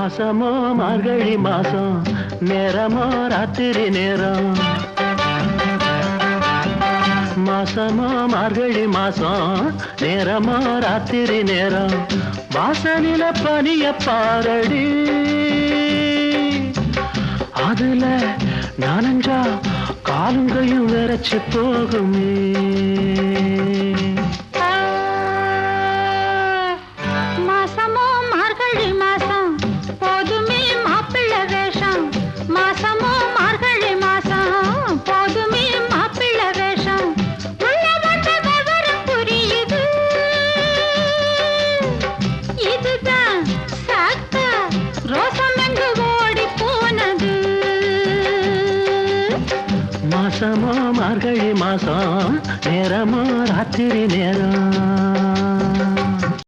மாசமோ மார்கழி மாசம் நேரமோ ராத்திரி நேரம் மாசமோ மார்கழி மாசம் நேரமோ ராத்திரி நேரம் வாசலில பனிய பாரடி அதுல நானஞ்சா காலுங்கையும் விரைச்சு போகுமே மாசமோ மார்கழி மாசம் நேரமோ ராத்திரி நேரம்